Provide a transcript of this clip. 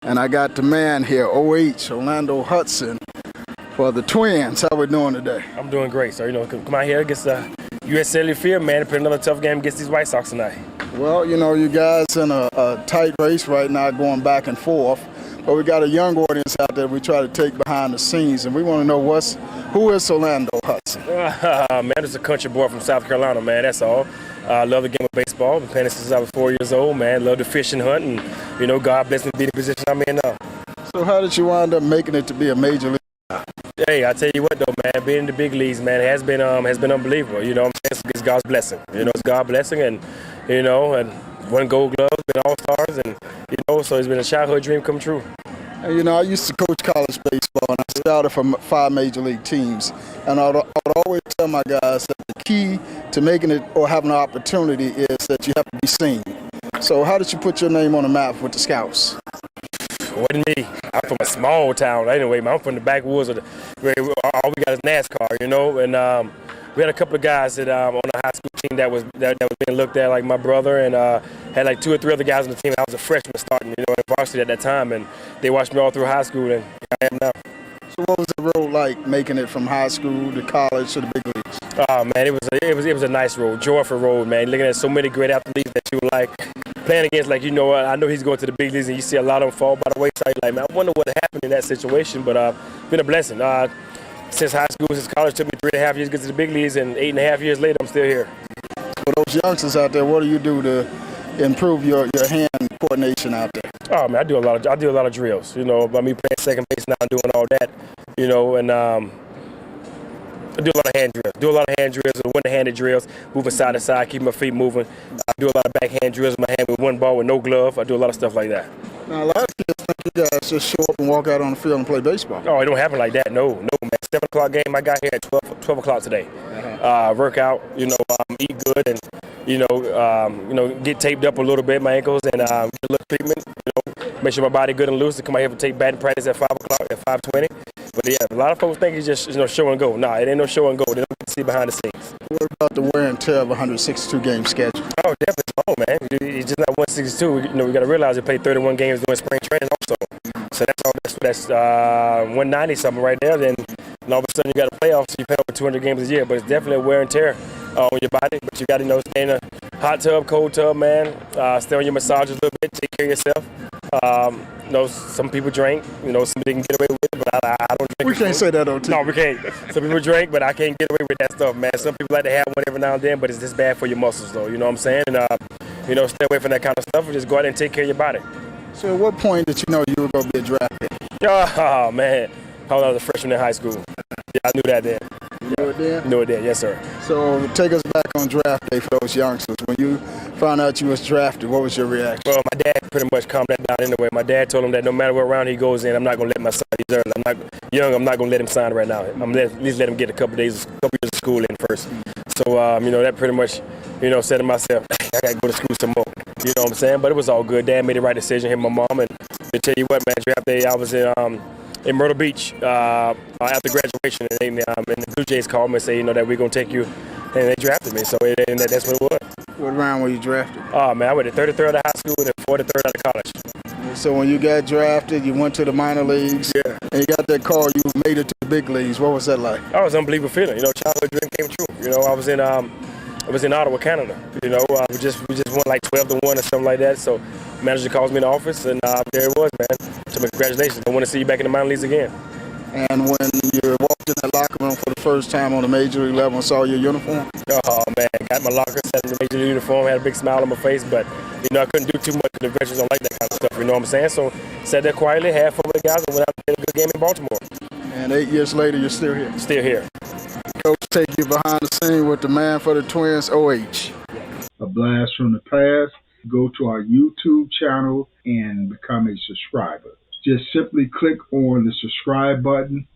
And I got the man here, OH, Orlando Hudson, for the Twins. How we doing today? I'm doing great, sir. Come out here against U.S. Cellular Field, man, and play another tough game against these White Sox tonight. Well, you guys in a tight race right now, going back and forth. But we got a young audience out there we try to take behind the scenes, and we want to know who is Orlando Hudson? Man, it's a country boy from South Carolina, man, that's all. I love the game of baseball. Been playing it since I was 4 years old, man. Love to fish and hunt, and, God bless me to be in the position I'm in now. So how did you wind up making it to be a major league? Hey, I tell you what, though, man, being in the big leagues, man, has been unbelievable. You know what I'm saying? It's God's blessing. It's God's blessing, and, and won Gold Gloves, been All-Stars, and, so it's been a childhood dream come true. And, I used to coach college baseball, and I started from 5 major league teams. And I would always tell my guys that the key to making it or having an opportunity is that you have to be seen. So how did you put your name on the map with the Scouts? Wasn't me. I'm from a small town anyway, man. I'm from the backwoods where all we got is NASCAR, and we had a couple of guys that on the high school team that was being looked at, like my brother, and had like 2 or 3 other guys on the team. I was a freshman starting, in varsity at that time, and they watched me all through high school, and here I am now. So what was the road like making it from high school to college to the big leagues? Oh man, it was a nice road, joyful road, man. Looking at so many great athletes that you like playing against, like I know he's going to the big leagues, and you see a lot of them fall by the wayside. Like, man, I wonder what happened in that situation, but been a blessing. Since high school, since college, took me 3.5 years to get to the big leagues, and 8.5 years later, I'm still here. For those youngsters out there, what do you do to improve your hand coordination out there? Oh man, I do a lot of drills. By me playing second base now, doing all that. And I do a lot of hand drills. One-handed drills, moving side to side, keep my feet moving. I do a lot of backhand drills with my hand with one ball with no glove. I do a lot of stuff like that. Now, a lot of kids think you guys just show up and walk out on the field and play baseball. Oh, it don't happen like that. No, man. 7 o'clock game. I got here at 12 o'clock today. Work out, eat good, and get taped up a little bit, my ankles, and get a little treatment. Make sure my body good and loose. To come out here and take batting practice at 5 o'clock at 5:20. But yeah, a lot of folks think it's just show and go. Nah, it ain't no show and go. They don't get to see behind the scenes. What about the wear and tear of a 162 game schedule? Oh, definitely. Oh man, it's just not 162. We got to realize they played 31 games during spring training also. So that's 190 something right there. Then all of a sudden you got a playoff, so you play over 200 games a year. But it's definitely a wear and tear on your body. But you got to stay in a hot tub, cold tub, man. Stay on your massages a little bit. Take care of yourself. Some people drink. Some they can get away with it, but I don't drink. We can't say that on TV. No, we can't. Some people drink, but I can't get away with that stuff, man. Some people like to have one every now and then, but it's just bad for your muscles, though. You know what I'm saying? And stay away from that kind of stuff and just go out and take care of your body. So at what point did you know you were going to be a draft pick? Oh, man. I was a freshman in high school. Yeah, I knew that then. You knew it then? Knew it then, yes, sir. So take us back on draft day for those youngsters. When you found out you was drafted, what was your reaction? Well, my dad pretty much calmed that down anyway. My dad told him that no matter what round he goes in, I'm not going to let my son, he's early. I'm not going to let him sign right now. I'm going to at least let him get a couple years of school in first. So, that pretty much, said to myself, I got to go to school some more. You know what I'm saying? But it was all good. Dad made the right decision, him and my mom. And to tell you what, man, draft day, I was in Myrtle Beach after graduation, and the Blue Jays called me and said, that we're going to take you, and they drafted me. So that's what it was. What round were you drafted? Oh, man, I went to 33rd out of high school and 43rd out of college. So when you got drafted, you went to the minor leagues, yeah, and you got that call, you made it to the big leagues. What was that like? Oh, it was an unbelievable feeling. Childhood dream came true. I was in Ottawa, Canada. We just won like 12-1 or something like that. So manager calls me in the office, and there it was, man. So congratulations. I want to see you back in the minor leagues again. And when you walked in that locker room for the first time on the major league level and saw your uniform? Oh, man. Got my locker, sat in the major league uniform, had a big smile on my face, but, I couldn't do too much because the veterans don't like that kind of stuff, you know what I'm saying? So sat there quietly, had fun with the guys, and went out and played a good game in Baltimore. And 8 years later, you're still here? Still here. Coach, take you behind the scene with the man for the Twins, OH. A blast from the past. Go to our YouTube channel and become a subscriber. Just simply click on the subscribe button